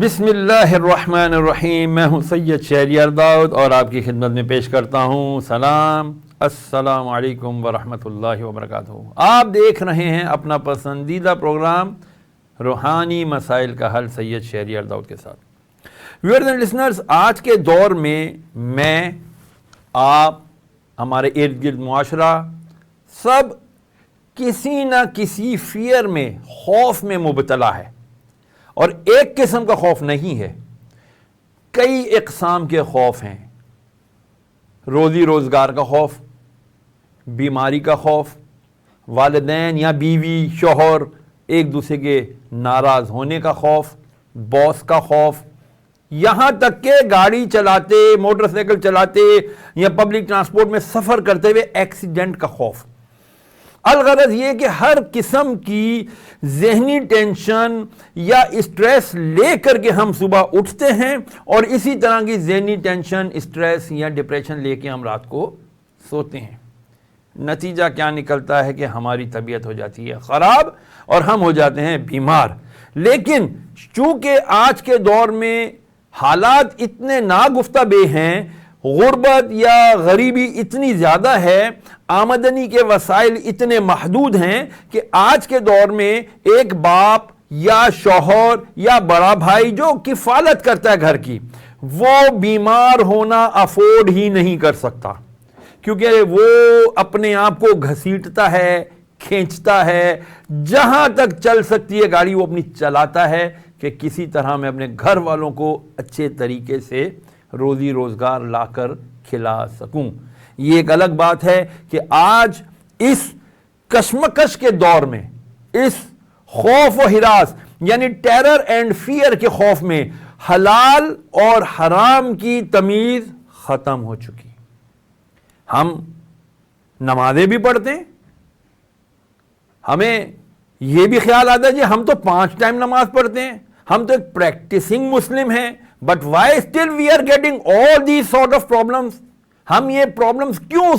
بسم اللہ الرحمن الرحیم۔ میں ہوں سید شہریار داؤد اور آپ کی خدمت میں پیش کرتا ہوں سلام، السلام علیکم ورحمۃ اللہ وبرکاتہ۔ آپ دیکھ رہے ہیں اپنا پسندیدہ پروگرام روحانی مسائل کا حل سید شہریار داؤد کے ساتھ۔ ویورز اینڈ لسنرز، آج کے دور میں آپ، ہمارے ارد گرد معاشرہ سب کسی نہ کسی فیئر میں، خوف میں مبتلا ہے، اور ایک قسم کا خوف نہیں ہے، کئی اقسام کے خوف ہیں۔ روزی روزگار کا خوف، بیماری کا خوف، والدین یا بیوی شوہر ایک دوسرے کے ناراض ہونے کا خوف، باس کا خوف، یہاں تک کہ گاڑی چلاتے، موٹر سائیکل چلاتے یا پبلک ٹرانسپورٹ میں سفر کرتے ہوئے ایکسیڈنٹ کا خوف۔ الغرض یہ کہ ہر قسم کی ذہنی ٹینشن یا اسٹریس لے کر کے ہم صبح اٹھتے ہیں، اور اسی طرح کی ذہنی ٹینشن، اسٹریس یا ڈپریشن لے کے ہم رات کو سوتے ہیں۔ نتیجہ کیا نکلتا ہے کہ ہماری طبیعت ہو جاتی ہے خراب اور ہم ہو جاتے ہیں بیمار۔ لیکن چونکہ آج کے دور میں حالات اتنے ناگفتہ بے ہیں، غربت یا غریبی اتنی زیادہ ہے، آمدنی کے وسائل اتنے محدود ہیں کہ آج کے دور میں ایک باپ یا شوہر یا بڑا بھائی جو کفالت کرتا ہے گھر کی، وہ بیمار ہونا افورڈ ہی نہیں کر سکتا، کیونکہ وہ اپنے آپ کو گھسیٹتا ہے، کھینچتا ہے، جہاں تک چل سکتی ہے گاڑی وہ اپنی چلاتا ہے کہ کسی طرح میں اپنے گھر والوں کو اچھے طریقے سے روزی روزگار لا کر کھلا سکوں۔ یہ ایک الگ بات ہے کہ آج اس کشمکش کے دور میں، اس خوف و ہراس یعنی ٹیرر اینڈ فیئر کے خوف میں، حلال اور حرام کی تمیز ختم ہو چکی۔ ہم نمازیں بھی پڑھتے ہیں، ہمیں یہ بھی خیال آتا ہے جی ہم تو 5 ٹائم نماز پڑھتے ہیں، ہم تو ایک پریکٹسنگ مسلم ہیں، but why still we are getting all these sort of problems? ہم یہ پرابلمس کیوں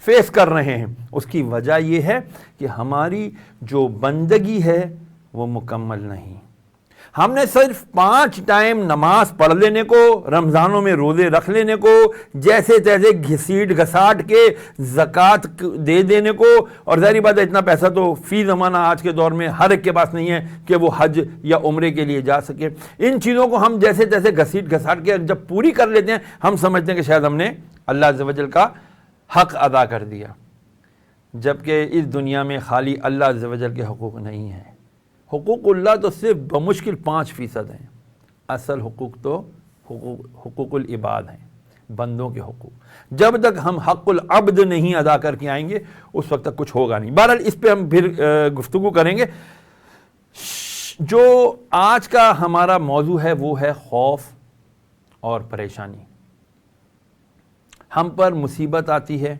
فیس کر رہے ہیں؟ اس کی وجہ یہ ہے کہ ہماری جو بندگی ہے وہ مکمل نہیں۔ ہم نے صرف 5 ٹائم نماز پڑھ لینے کو، رمضانوں میں روزے رکھ لینے کو، جیسے تیسے گھسیٹ گھساٹ کے زکوٰۃ دے دینے کو، اور ظاہری بات ہے اتنا پیسہ تو فی زمانہ آج کے دور میں ہر ایک کے پاس نہیں ہے کہ وہ حج یا عمرے کے لیے جا سکے۔ ان چیزوں کو ہم جیسے تیسے گھسیٹ گھساٹ کے جب پوری کر لیتے ہیں، ہم سمجھتے ہیں کہ شاید ہم نے اللہ عز و جل کا حق ادا کر دیا، جبکہ اس دنیا میں خالی اللہ عز و جل کے حقوق نہیں ہیں۔ حقوق اللہ تو صرف بمشکل 5% ہیں، اصل حقوق تو حقوق العباد ہیں، بندوں کے حقوق۔ جب تک ہم حق العبد نہیں ادا کر کے آئیں گے اس وقت تک کچھ ہوگا نہیں۔ بہرحال اس پہ ہم پھر گفتگو کریں گے۔ جو آج کا ہمارا موضوع ہے وہ ہے خوف اور پریشانی۔ ہم پر مصیبت آتی ہے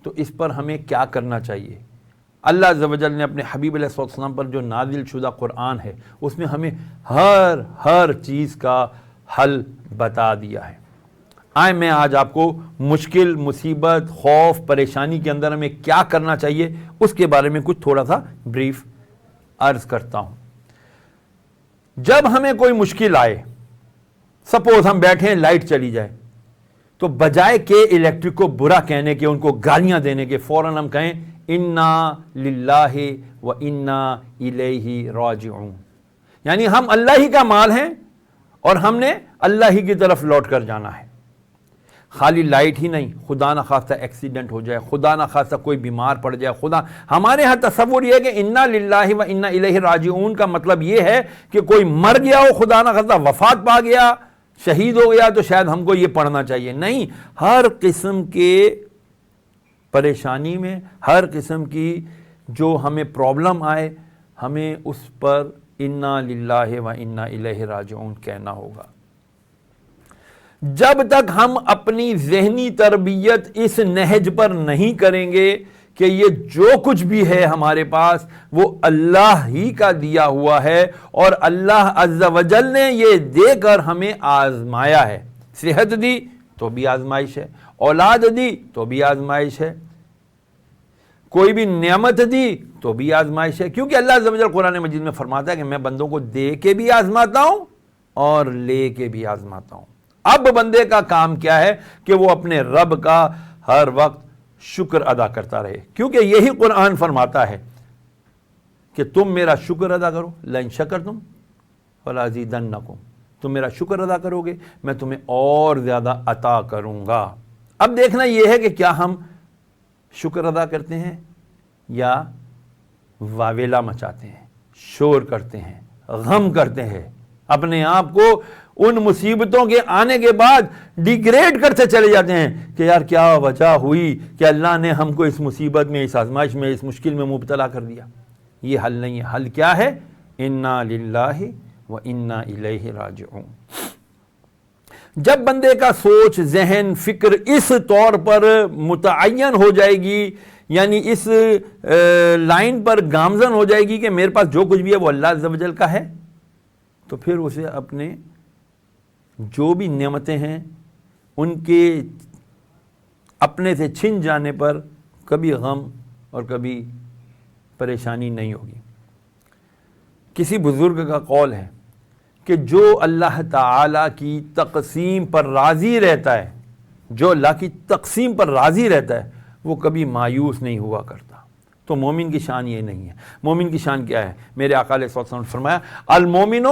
تو اس پر ہمیں کیا کرنا چاہیے؟ اللہ عز و جل نے اپنے حبیب علیہ السلام پر جو نازل شدہ قرآن ہے اس میں ہمیں ہر چیز کا حل بتا دیا ہے۔ آئیں میں آج آپ کو مشکل، مصیبت، خوف، پریشانی کے اندر ہمیں کیا کرنا چاہیے اس کے بارے میں کچھ تھوڑا سا بریف عرض کرتا ہوں۔ جب ہمیں کوئی مشکل آئے، سپوز ہم بیٹھے ہیں، لائٹ چلی جائے، تو بجائے کہ الیکٹرک کو برا کہنے کے، ان کو گالیاں دینے کے، فوراً ہم کہیں انا للہ و انا الیہ راجعون، یعنی ہم اللہ ہی کا مال ہیں اور ہم نے اللہ ہی کی طرف لوٹ کر جانا ہے۔ خالی لائٹ ہی نہیں، خدا نہ خواستہ ایکسیڈنٹ ہو جائے، خدا نہ خواستہ کوئی بیمار پڑ جائے، ہمارے ہاں تصور یہ ہے کہ انا للہ و انا الیہ راجعون کا مطلب یہ ہے کہ کوئی مر گیا ہو، خدا نہ خواستہ وفات پا گیا، شہید ہو گیا، تو شاید ہم کو یہ پڑھنا چاہیے۔ نہیں، ہر قسم کے پریشانی میں، ہر قسم کی جو ہمیں پرابلم آئے، ہمیں اس پر انا للہ و انا الیہ راجعون کہنا ہوگا۔ جب تک ہم اپنی ذہنی تربیت اس نہج پر نہیں کریں گے کہ یہ جو کچھ بھی ہے ہمارے پاس وہ اللہ ہی کا دیا ہوا ہے، اور اللہ عز و جل نے یہ دے کر ہمیں آزمایا ہے۔ صحت دی تو بھی آزمائش ہے، اولاد دی تو بھی آزمائش ہے، کوئی بھی نعمت دی تو بھی آزمائش ہے، کیونکہ اللہ عز و جل قرآن مجید میں فرماتا ہے کہ میں بندوں کو دے کے بھی آزماتا ہوں اور لے کے بھی آزماتا ہوں۔ اب بندے کا کام کیا ہے کہ وہ اپنے رب کا ہر وقت شکر ادا کرتا رہے، کیونکہ یہی قرآن فرماتا ہے کہ تم میرا شکر ادا کرو، لئن شکرتم فلازیدنکم، تم میرا شکر ادا کرو گے میں تمہیں اور زیادہ عطا کروں گا۔ اب دیکھنا یہ ہے کہ کیا ہم شکر ادا کرتے ہیں یا واویلا مچاتے ہیں، شور کرتے ہیں، غم کرتے ہیں، اپنے آپ کو ان مصیبتوں کے آنے کے بعد ڈیگریڈ کرتے چلے جاتے ہیں کہ یار کیا وجہ ہوئی کہ اللہ نے ہم کو اس مصیبت میں، اس آزمائش میں، اس مشکل میں مبتلا کر دیا۔ یہ حل نہیں ہے، حل کیا ہے؟ انا للہ و انا الیہ راجعون۔ جب بندے کا سوچ، ذہن، فکر اس طور پر متعین ہو جائے گی، یعنی اس لائن پر گامزن ہو جائے گی کہ میرے پاس جو کچھ بھی ہے وہ اللہ عز و جل کا ہے، تو پھر اسے اپنے جو بھی نعمتیں ہیں ان کے اپنے سے چھن جانے پر کبھی غم اور کبھی پریشانی نہیں ہوگی۔ کسی بزرگ کا قول ہے کہ جو اللہ تعالیٰ کی تقسیم پر راضی رہتا ہے، جو اللہ کی تقسیم پر راضی رہتا ہے، وہ کبھی مایوس نہیں ہوا کرتا۔ تو مومن کی شان یہ نہیں ہے۔ مومن کی شان کیا ہے؟ میرے آقا علیہ الصلوۃ والسلام نے فرمایا المومن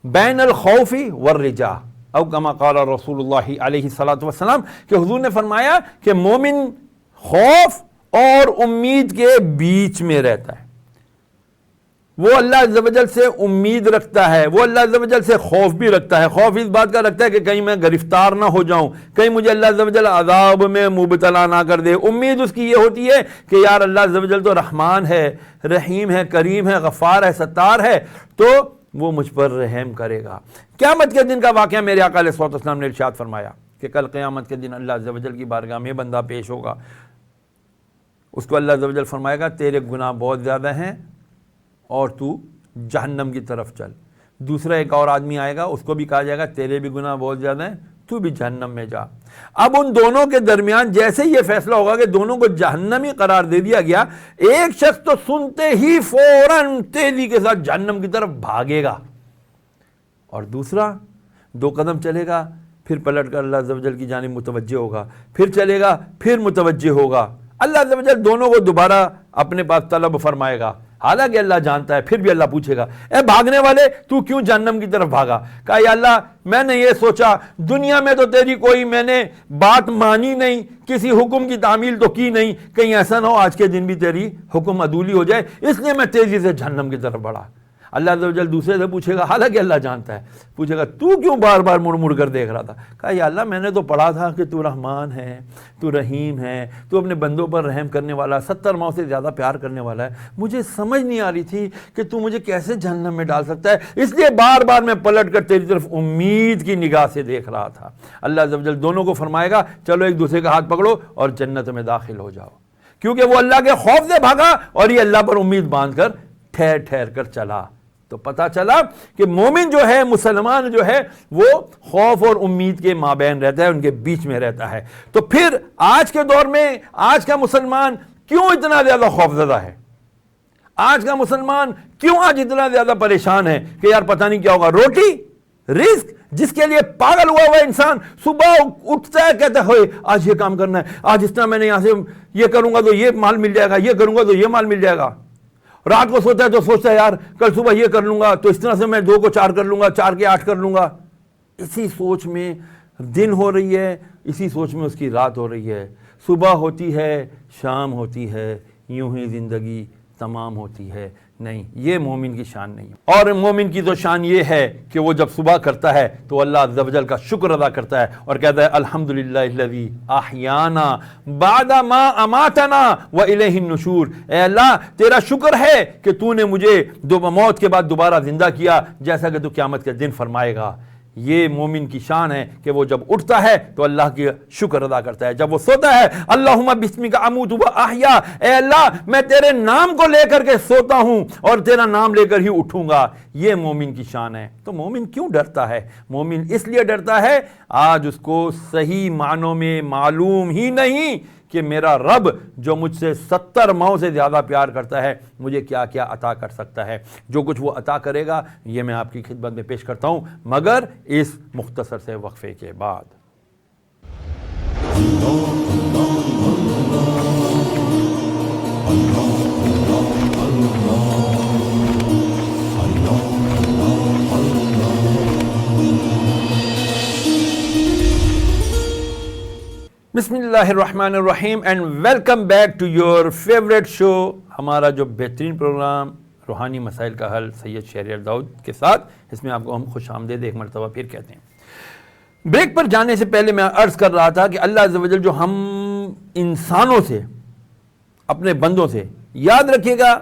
بین الخوف والرجاء، او کما قال رسول اللہ علیہ الصلوۃ والسلام، کہ حضور نے فرمایا کہ مومن خوف اور امید کے بیچ میں رہتا ہے۔ وہ اللہ عز و جل سے امید رکھتا ہے، وہ اللہ عز و جل سے خوف بھی رکھتا ہے۔ خوف اس بات کا رکھتا ہے کہ کہیں میں گرفتار نہ ہو جاؤں، کہیں مجھے اللہ عز و جل عذاب میں مبتلا نہ کر دے۔ امید اس کی یہ ہوتی ہے کہ یار اللہ عز و جل تو رحمان ہے، رحیم ہے، کریم ہے، غفار ہے، ستار ہے، تو وہ مجھ پر رحم کرے گا۔ قیامت کے دن کا واقعہ میرے آقا علیہ الصلوۃ والسلام نے ارشاد فرمایا کہ کل قیامت کے دن اللہ عز و جل کی بارگاہ میں بندہ پیش ہوگا، اس کو اللہ عز و جل فرمائے گا تیرے گناہ بہت زیادہ ہیں اور تو جہنم کی طرف چل۔ دوسرا ایک اور آدمی آئے گا، اس کو بھی کہا جائے گا تیرے بھی گناہ بہت زیادہ ہیں، تو بھی جہنم میں جا۔ اب ان دونوں کے درمیان جیسے یہ فیصلہ ہوگا کہ دونوں کو جہنمی قرار دے دیا گیا، ایک شخص تو سنتے ہی فوراً تیزی کے ساتھ جہنم کی طرف بھاگے گا، اور دوسرا 2 قدم چلے گا، پھر پلٹ کر اللہ عز و جل کی جانب متوجہ ہوگا، پھر چلے گا، پھر متوجہ ہوگا۔ اللہ عز و جل دونوں کو دوبارہ اپنے پاس طلب فرمائے گا، حالانکہ اللہ جانتا ہے، پھر بھی اللہ پوچھے گا اے بھاگنے والے تو کیوں جہنم کی طرف بھاگا؟ کہا یا اللہ میں نے یہ سوچا دنیا میں تو تیری کوئی میں نے بات مانی نہیں، کسی حکم کی تعمیل تو کی نہیں، کہیں ایسا نہ ہو آج کے دن بھی تیری حکم عدولی ہو جائے، اس لیے میں تیزی سے جہنم کی طرف بڑھا۔ اللہ عز و جل دوسرے سے پوچھے گا، حالانکہ اللہ جانتا ہے، پوچھے گا تو کیوں بار بار مڑ مڑ کر دیکھ رہا تھا؟ کہا یا اللہ میں نے تو پڑھا تھا کہ تو رحمان ہے، تو رحیم ہے، تو اپنے بندوں پر رحم کرنے والا، 70 ماؤں سے زیادہ پیار کرنے والا ہے، مجھے سمجھ نہیں آ رہی تھی کہ تو مجھے کیسے جہنم میں ڈال سکتا ہے، اس لیے بار بار میں پلٹ کر تیری طرف امید کی نگاہ سے دیکھ رہا تھا۔ اللہ عز و جل دونوں کو فرمائے گا چلو ایک دوسرے کا ہاتھ پکڑو اور جنت میں داخل ہو جاؤ، کیونکہ وہ اللہ کے خوف سے بھاگا اور یہ اللہ پر امید باندھ کر ٹھہر ٹھہر کر چلا۔ تو پتہ چلا کہ مومن جو ہے، مسلمان جو ہے، وہ خوف اور امید کے مابین رہتا ہے، ان کے بیچ میں رہتا ہے۔ تو پھر آج کے دور میں آج کا مسلمان کیوں اتنا زیادہ خوف زدہ ہے؟ آج کا مسلمان کیوں آج اتنا زیادہ پریشان ہے کہ یار پتہ نہیں کیا ہوگا؟ روٹی، رزق، جس کے لیے پاگل ہوا ہوا انسان صبح اٹھتا ہے کہتا ہے آج یہ کام کرنا ہے، آج اس طرح میں نے یہاں سے یہ کروں گا تو یہ مال مل جائے گا، یہ کروں گا تو یہ مال مل جائے گا۔ رات کو سوتا ہے تو سوچتا ہے یار کل صبح یہ کر لوں گا تو اس طرح سے میں 2 کو 4 کر لوں گا، 4 کے 8 کر لوں گا۔ اسی سوچ میں دن ہو رہی ہے، اسی سوچ میں اس کی رات ہو رہی ہے، صبح ہوتی ہے، شام ہوتی ہے، یوں ہی زندگی تمام ہوتی ہے۔ نہیں، یہ مومن کی شان نہیں ہے۔ اور مومن کی تو شان یہ ہے کہ وہ جب صبح کرتا ہے تو اللہ عز و جل کا شکر ادا کرتا ہے اور کہتا ہے الحمدللہ الذی احیانا بعد ما اماتنا والیہ النشور۔ اے اللہ تیرا شکر ہے کہ تو نے مجھے موت کے بعد دوبارہ زندہ کیا، جیسا کہ تو قیامت کے دن فرمائے گا۔ یہ مومن کی شان ہے کہ وہ جب اٹھتا ہے تو اللہ کی شکر ادا کرتا ہے، جب وہ سوتا ہے اللہم بسمک اموت و احیا، اے اللہ میں تیرے نام کو لے کر کے سوتا ہوں اور تیرا نام لے کر ہی اٹھوں گا۔ یہ مومن کی شان ہے۔ تو مومن کیوں ڈرتا ہے؟ مومن اس لیے ڈرتا ہے آج اس کو صحیح معنوں میں معلوم ہی نہیں کہ میرا رب جو مجھ سے 70 ماؤں سے زیادہ پیار کرتا ہے مجھے کیا کیا عطا کر سکتا ہے۔ جو کچھ وہ عطا کرے گا یہ میں آپ کی خدمت میں پیش کرتا ہوں، مگر اس مختصر سے وقفے کے بعد۔ بسم اللہ الرحمن الرحیم and welcome back to your favourite show, ہمارا جو بہترین پروگرام روحانی مسائل کا حل سید شہریار داؤد کے ساتھ، اس میں آپ کو ہم خوش آمدید ایک مرتبہ پھر کہتے ہیں۔ بریک پر جانے سے پہلے میں عرض کر رہا تھا کہ اللہ عز و جل جو ہم انسانوں سے، اپنے بندوں سے، یاد رکھیے گا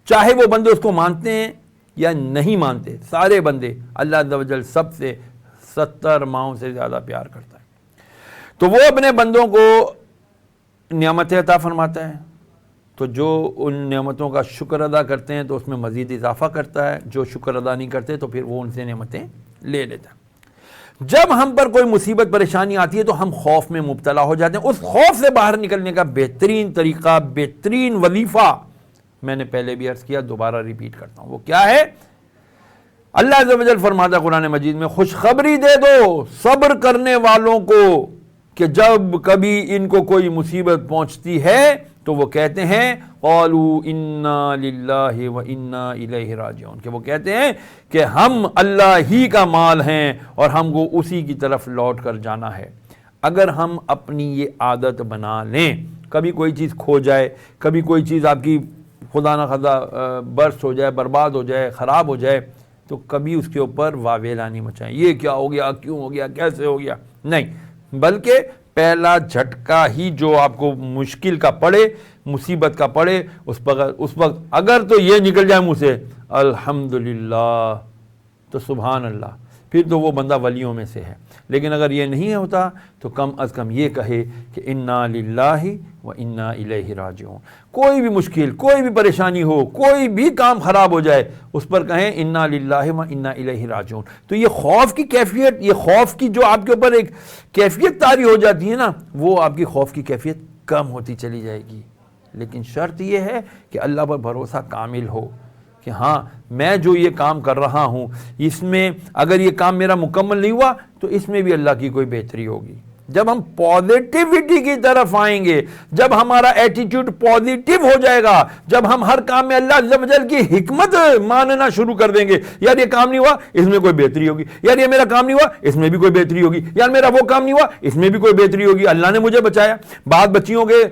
چاہے وہ بندے اس کو مانتے ہیں یا نہیں مانتے، سارے بندے اللہ عز و جل سب سے 70 ماؤں سے زیادہ پیار کرتا ہے۔ تو وہ اپنے بندوں کو نعمتیں عطا فرماتا ہے، تو جو ان نعمتوں کا شکر ادا کرتے ہیں تو اس میں مزید اضافہ کرتا ہے، جو شکر ادا نہیں کرتے تو پھر وہ ان سے نعمتیں لے لیتا ہے۔ جب ہم پر کوئی مصیبت پریشانی آتی ہے تو ہم خوف میں مبتلا ہو جاتے ہیں۔ اس خوف سے باہر نکلنے کا بہترین طریقہ، بہترین وظیفہ میں نے پہلے بھی عرض کیا، دوبارہ ریپیٹ کرتا ہوں، وہ کیا ہے؟ اللہ عز و جل فرماتا ہے قرآن مجید میں، خوشخبری دے دو صبر کرنے والوں کو کہ جب کبھی ان کو کوئی مصیبت پہنچتی ہے تو وہ کہتے ہیں قالوا انا للہ و انا الیہ راجعون، کہ وہ کہتے ہیں کہ ہم اللہ ہی کا مال ہیں اور ہم کو اسی کی طرف لوٹ کر جانا ہے۔ اگر ہم اپنی یہ عادت بنا لیں، کبھی کوئی چیز کھو جائے، کبھی کوئی چیز آپ کی خدا نہ خدا برس ہو جائے، برباد ہو جائے، خراب ہو جائے، تو کبھی اس کے اوپر واویلا نہیں مچائیں، یہ کیا ہو گیا، کیوں ہو گیا، کیسے ہو گیا، نہیں، بلکہ پہلا جھٹکا ہی جو آپ کو مشکل کا پڑے، مصیبت کا پڑے، اس وقت اگر تو یہ نکل جائے منہ سے الحمدللہ تو سبحان اللہ، پھر تو وہ بندہ ولیوں میں سے ہے۔ لیکن اگر یہ نہیں ہوتا تو کم از کم یہ کہے کہ انا للہ و انا الیہ راجعون۔ کوئی بھی مشکل، کوئی بھی پریشانی ہو، کوئی بھی کام خراب ہو جائے، اس پر کہیں انا للہ و انا الیہ راجعون۔ تو یہ خوف کی کیفیت، یہ خوف کی جو آپ کے اوپر ایک کیفیت طاری ہو جاتی ہے نا، وہ آپ کی خوف کی کیفیت کم ہوتی چلی جائے گی۔ لیکن شرط یہ ہے کہ اللہ پر بھروسہ کامل ہو کہ ہاں میں جو یہ کام کر رہا ہوں، اس میں اگر یہ کام میرا مکمل نہیں ہوا تو اس میں بھی اللہ کی کوئی بہتری ہوگی۔ جب ہم پازیٹیوٹی کی طرف آئیں گے، جب ہمارا ایٹیٹیوڈ پازیٹیو ہو جائے گا، جب ہم ہر کام میں اللہ عز و جل کی حکمت ماننا شروع کر دیں گے، یار یہ کام نہیں ہوا اس میں کوئی بہتری ہوگی، یار یہ میرا کام نہیں ہوا اس میں بھی کوئی بہتری ہوگی، یار میرا وہ کام نہیں ہوا اس میں بھی کوئی بہتری ہوگی، اللہ نے مجھے بچایا۔ بعض بچیوں کے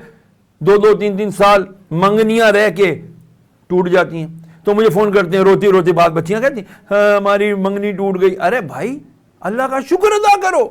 2 3 سال منگنیاں رہ کے ٹوٹ جاتی ہیں، تو مجھے فون کرتے ہیں روتی روتی، بعض بچیاں کہتی ہیں ہماری منگنی ٹوٹ گئی۔ ارے بھائی اللہ کا شکر ادا کرو،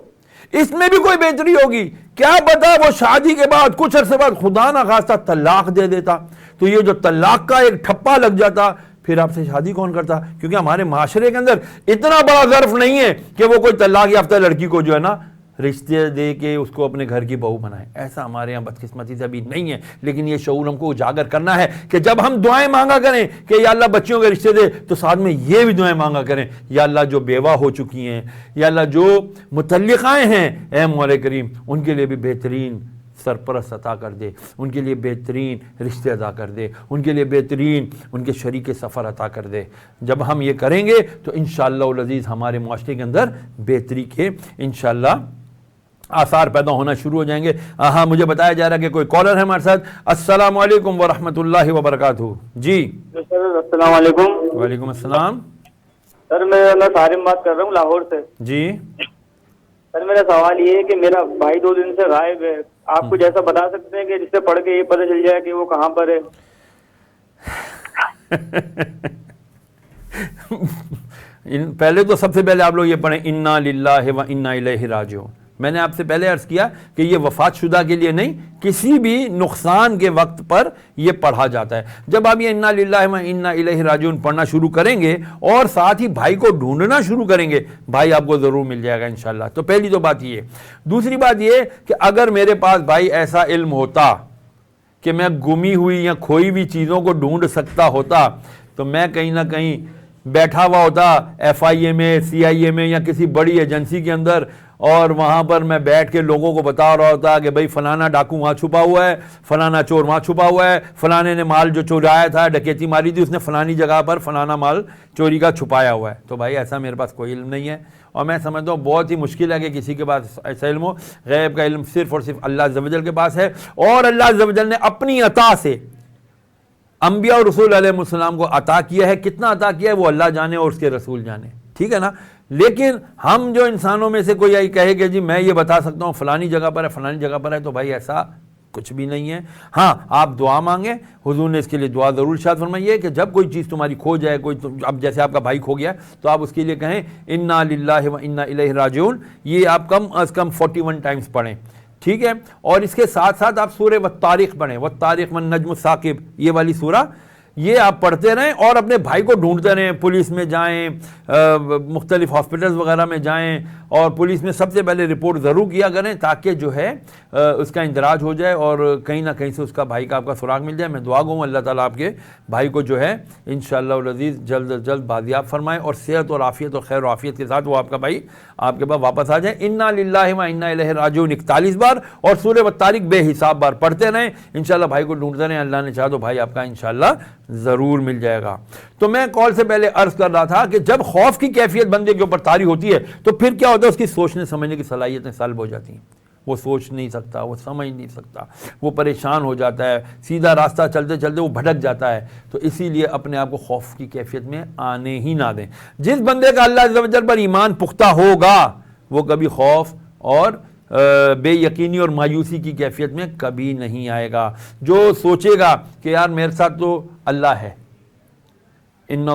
اس میں بھی کوئی بہتری ہوگی۔ کیا پتا وہ شادی کے بعد کچھ عرصے بعد خدا نہ خواستہ طلاق دے دیتا، تو یہ جو طلاق کا ایک ٹھپا لگ جاتا، پھر آپ سے شادی کون کرتا؟ کیونکہ ہمارے معاشرے کے اندر اتنا بڑا ظرف نہیں ہے کہ وہ کوئی طلاق یافتہ لڑکی کو جو ہے نا رشتے دے کے اس کو اپنے گھر کی بہو بنائے۔ ایسا ہمارے یہاں بدقسمتی سے ابھی نہیں ہے، لیکن یہ شعور ہم کو اجاگر کرنا ہے کہ جب ہم دعائیں مانگا کریں کہ یا اللہ بچیوں کے رشتے دے، تو ساتھ میں یہ بھی دعائیں مانگا کریں یا اللہ جو بیوہ ہو چکی ہیں، یا اللہ جو مطلقائیں ہیں، اے مولا کریم ان کے لیے بھی بہترین سرپرست عطا کر دے، ان کے لیے بہترین رشتے عطا کر دے، ان کے لیے بہترین ان کے شریک سفر عطا کر دے۔ جب ہم یہ کریں گے تو انشاءاللہ العزیز ہمارے معاشرے کے اندر بہتری کے انشاءاللہ آثار پیدا ہونا شروع ہو جائیں گے۔ ہاں مجھے بتایا جا رہا ہے کہ کوئی کالر ہے ہمارے ساتھ۔ السلام علیکم ورحمۃ اللہ وبرکاتہ۔ جی سر السلام علیکم۔ وعلیکم السلام۔ سر میں سارم بات کر رہا ہوں لاہور سے۔ جی سر میرا سوال یہ ہے کہ میرا بھائی 2 دن سے غائب ہے، آپ کچھ ایسا بتا سکتے ہیں کہ جس سے پڑھ کے یہ پتہ چل جائے کہ وہ کہاں پر ہے؟ پہلے تو سب سے پہلے آپ لوگ یہ پڑھیں انا للہ و انا الیہ راجعون۔ میں نے آپ سے پہلے عرض کیا کہ یہ وفات شدہ کے لیے نہیں، کسی بھی نقصان کے وقت پر یہ پڑھا جاتا ہے۔ جب آپ یہ انا للہ و انا الیہ راجعون پڑھنا شروع کریں گے اور ساتھ ہی بھائی کو ڈھونڈنا شروع کریں گے، بھائی آپ کو ضرور مل جائے گا انشاءاللہ۔ تو پہلی تو بات یہ۔ دوسری بات یہ کہ اگر میرے پاس بھائی ایسا علم ہوتا کہ میں گمی ہوئی یا کھوئی ہوئی چیزوں کو ڈھونڈ سکتا ہوتا، تو میں کہیں نہ کہیں بیٹھا ہوا ہوتا FIA میں، CIA میں یا کسی بڑی ایجنسی کے اندر، اور وہاں پر میں بیٹھ کے لوگوں کو بتا رہا ہوتا کہ بھئی فلانا ڈاکو وہاں چھپا ہوا ہے، فلانا چور وہاں چھپا ہوا ہے، فلانے نے مال جو چورایا تھا، ڈکیتی ماری تھی، اس نے فلانی جگہ پر فلانا مال چوری کا چھپایا ہوا ہے. تو بھائی ایسا میرے پاس کوئی علم نہیں ہے، اور میں سمجھتا ہوں بہت ہی مشکل ہے کہ کسی کے پاس ایسا علم ہو. غیب کا علم صرف اور صرف اللہ عز و جل کے پاس ہے، اور اللہ عز و جل نے اپنی عطا سے انبیاء اور رسول علیہ السلام کو عطا کیا ہے. کتنا عطا کیا ہے وہ اللہ جانے اور اس کے رسول جانے، ٹھیک ہے نا. لیکن ہم جو انسانوں میں سے کوئی یہی کہے کہ جی میں یہ بتا سکتا ہوں فلانی جگہ پر ہے، فلانی جگہ پر ہے، تو بھائی ایسا کچھ بھی نہیں ہے. ہاں آپ دعا مانگیں، حضور نے اس کے لیے دعا ضرور ارشاد فرمائی ہے کہ جب کوئی چیز تمہاری کھو جائے، اب جیسے آپ کا بھائی کھو گیا تو آپ اس کے لیے کہیں انا للہ و انا الیہ راجعون. یہ آپ کم از کم 41 ٹائمز پڑھیں، ٹھیک ہے. اور اس کے ساتھ ساتھ آپ سورہ والطارق پڑھیں، والطارق والنجم الثاقب، یہ والی سورہ یہ آپ پڑھتے رہیں اور اپنے بھائی کو ڈھونڈتے رہیں. پولیس میں جائیں، مختلف ہاسپٹلز وغیرہ میں جائیں، اور پولیس میں سب سے پہلے رپورٹ ضرور کیا کریں تاکہ جو ہے اس کا اندراج ہو جائے اور کہیں نہ کہیں سے اس کا بھائی کا آپ کا سراغ مل جائے. میں دعا گوں اللہ تعالیٰ آپ کے بھائی کو جو ہے انشاءاللہ العزیز جلد از جلد بازیاب فرمائے، اور صحت اور عافیت اور خیر و عافیت کے ساتھ وہ آپ کا بھائی آپ کے پاس واپس آ جائے. انا للہ و انا الیہ راجعون 41 بار اور سورہ والطارق بے حساب بار پڑھتے رہیں. انشاءاللہ بھائی کو ڈھونڈتے رہیں، اللہ نے چاہا تو بھائی آپ کا انشاءاللہ ضرور مل جائے گا. تو میں کال سے پہلے عرض کر رہا تھا کہ جب خوف کی کیفیت بندے کے اوپر طاری ہوتی ہے تو پھر کیا ہوتا ہے، اس کی سوچنے سمجھنے کی صلاحیتیں سلب ہو جاتی ہیں. وہ سوچ نہیں سکتا، وہ سمجھ نہیں سکتا، وہ پریشان ہو جاتا ہے، سیدھا راستہ چلتے چلتے وہ بھٹک جاتا ہے. تو اسی لیے اپنے آپ کو خوف کی کیفیت میں آنے ہی نہ دیں. جس بندے کا اللہ عز و جل پر ایمان پختہ ہوگا وہ کبھی خوف اور بے یقینی اور مایوسی کی کیفیت میں کبھی نہیں آئے گا. جو سوچے گا کہ یار میرے ساتھ تو اللہ ہے، ان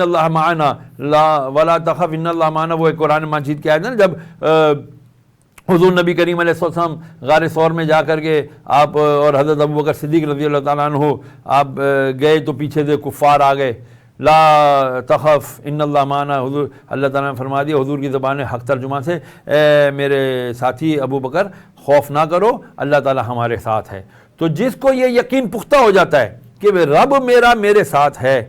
اللہ معنا لا ولا تخف ان اللہ معنا، وہ قرآن مجید کی آیت ہے نا. جب حضور نبی کریم علیہ السلام غار ثور میں جا کر کے آپ اور حضرت ابوبکر صدیق رضی اللہ تعالیٰ عنہ آپ گئے تو پیچھے سے کفار آ گئے، لا تخف ان اللہ معنا. حضور اللہ تعالیٰ نے فرما دیا حضور کی زبان حق ترجمہ سے، اے میرے ساتھی ابو بکر خوف نہ کرو، اللہ تعالیٰ ہمارے ساتھ ہے. تو جس کو یہ یقین پختہ ہو جاتا ہے کہ رب میرے ساتھ ہے،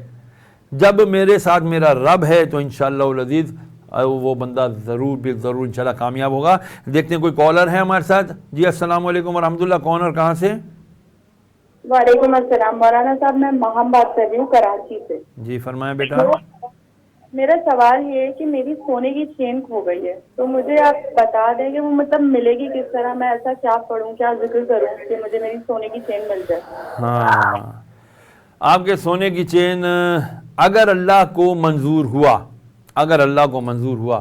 جب میرے ساتھ میرا رب ہے تو انشاءاللہ العزیز وہ بندہ ضرور انشاءاللہ کامیاب ہوگا. دیکھتے ہیں کوئی کالر ہے ہمارے ساتھ. جی السلام علیکم ورحمۃ اللہ، کون اور کہاں سے؟ وعلیکم السلام مولانا صاحب، میں مہم بات کر رہی ہوں کراچی سے. جی فرمائیں بیٹا. میرا سوال یہ ہے کہ میری سونے کی چین کھو گئی ہے، تو مجھے آپ بتا دیں کہ وہ مطلب ملے گی کس طرح، میں ایسا کیا پڑھوں، کیا ذکر کروں کہ مجھے میری سونے کی چین مل جائے. ہاں آپ کے سونے کی چین اگر اللہ کو منظور ہوا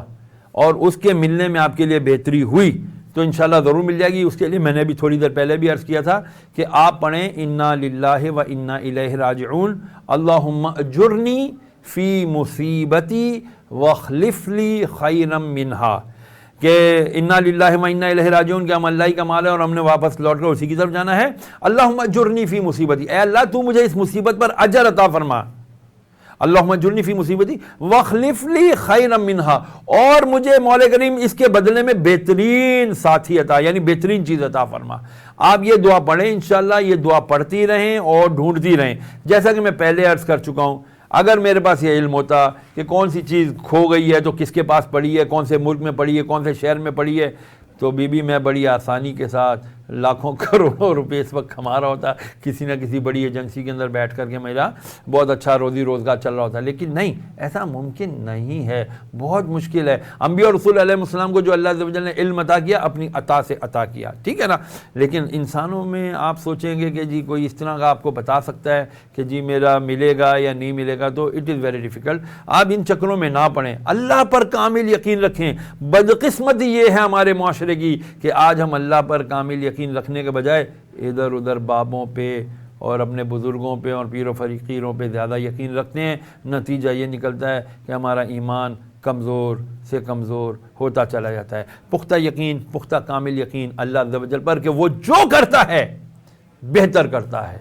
اور اس کے ملنے میں آپ کے لیے بہتری ہوئی تو انشاءاللہ ضرور مل جائے گی. اس کے لیے میں نے بھی تھوڑی دیر پہلے بھی عرض کیا تھا کہ آپ پڑھیں انا للہ و انا الیہ راجعون، اللہم اجرنی فی مصیبتی واخلف لی خیرا منہا، کہ انا للہ و انا الیہ راجعون کہ ہم اللہ ہی کا مال ہے اور ہم نے واپس لوٹ کر اسی کی طرف جانا ہے. اللہم اجرنی فی مصیبتی، اے اللہ تو مجھے اس مصیبت پر اجر عطا فرما. اللہم اجرنی فی مصیبتی واخلف لی خیرا منہا، اور مجھے مولا کریم اس کے بدلے میں بہترین ساتھی عطا، یعنی بہترین چیز عطا فرما. آپ یہ دعا پڑھیں، انشاءاللہ یہ دعا پڑھتی رہیں اور ڈھونڈتی رہیں. جیسا کہ میں پہلے عرض کر چکا ہوں، اگر میرے پاس یہ علم ہوتا کہ کون سی چیز کھو گئی ہے تو کس کے پاس پڑی ہے، کون سے ملک میں پڑی ہے، کون سے شہر میں پڑی ہے، تو میں بڑی آسانی کے ساتھ لاکھوں کروڑوں روپے اس وقت کما رہا ہوتا، کسی نہ کسی بڑی ایجنسی کے اندر بیٹھ کر کے میرا بہت اچھا روزی روزگار چل رہا ہوتا. لیکن نہیں، ایسا ممکن نہیں ہے، بہت مشکل ہے. انبیاء اور رسول علیہ السلام کو جو اللہ عز و جل نے علم عطا کیا اپنی عطا سے عطا کیا، ٹھیک ہے نا. لیکن انسانوں میں آپ سوچیں گے کہ جی کوئی اس طرح کا آپ کو بتا سکتا ہے کہ جی میرا ملے گا یا نہیں ملے گا، تو اٹ از ویری ڈیفیکلٹ. آپ ان چکروں میں نہ پڑیں، اللہ پر کامل یقین رکھیں. بدقسمتی یہ ہے ہمارے معاشرے کی کہ آج ہم اللہ پر کامل یقین رکھنے کے بجائے ادھر ادھر بابوں پہ اور اپنے بزرگوں پہ اور پیر و فقیروں پہ زیادہ یقین رکھتے ہیں. نتیجہ یہ نکلتا ہے کہ ہمارا ایمان کمزور سے کمزور ہوتا چلا جاتا ہے. پختہ یقین، پختہ کامل یقین اللہ عز و جل پر کہ وہ جو کرتا ہے بہتر کرتا ہے،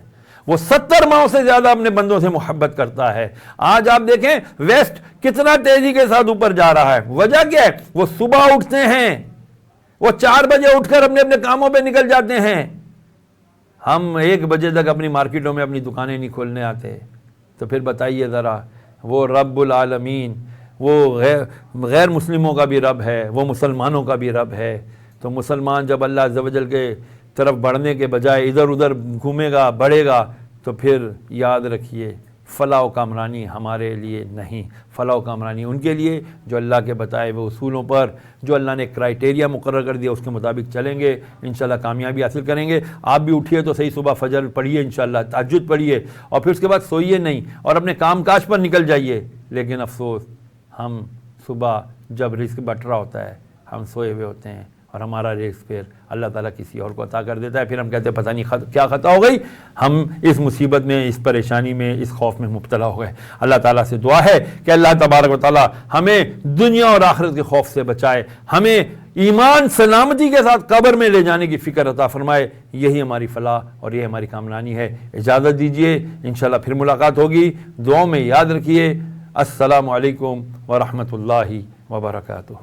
وہ 70 ماہوں سے زیادہ اپنے بندوں سے محبت کرتا ہے. آج آپ دیکھیں ویسٹ کتنا تیزی کے ساتھ اوپر جا رہا ہے، وجہ کیا ہے؟ وہ صبح اٹھتے ہیں، وہ 4 بجے اٹھ کر اپنے کاموں پہ نکل جاتے ہیں. ہم 1 بجے تک اپنی مارکیٹوں میں اپنی دکانیں نہیں کھولنے آتے. تو پھر بتائیے ذرا، وہ رب العالمین، وہ غیر مسلموں کا بھی رب ہے، وہ مسلمانوں کا بھی رب ہے۔ تو مسلمان جب اللہ عز و جل کے طرف بڑھنے کے بجائے ادھر ادھر گھومے گا، بڑھے گا، تو پھر یاد رکھیے فلاح و کامرانی ہمارے لیے نہیں، فلاح و کامرانی ان کے لیے جو اللہ کے بتائے ہوئے اصولوں پر، جو اللہ نے کرائٹیریا مقرر کر دیا اس کے مطابق چلیں گے، انشاءاللہ کامیابی حاصل کریں گے۔ آپ بھی اٹھیے تو صحیح، صبح فجر پڑھیے، انشاءاللہ تہجد پڑھیے، اور پھر اس کے بعد سوئیے نہیں اور اپنے کام کاج پر نکل جائیے۔ لیکن افسوس، ہم صبح جب رزق بٹ رہا ہوتا ہے ہم سوئے ہوئے ہوتے ہیں، اور ہمارا رزق پھر اللہ تعالیٰ کسی اور کو عطا کر دیتا ہے، پھر ہم کہتے ہیں پتہ نہیں کیا خطا ہو گئی، ہم اس مصیبت میں، اس پریشانی میں، اس خوف میں مبتلا ہو گئے۔ اللہ تعالیٰ سے دعا ہے کہ اللہ تبارک و تعالیٰ ہمیں دنیا اور آخرت کے خوف سے بچائے، ہمیں ایمان سلامتی کے ساتھ قبر میں لے جانے کی فکر عطا فرمائے۔ یہی ہماری فلاح اور یہ ہماری کامرانی ہے۔ اجازت دیجیے، انشاءاللہ پھر ملاقات ہوگی۔ دعاؤں میں یاد رکھیے۔ السلام علیکم ورحمۃ اللہ وبرکاتہ۔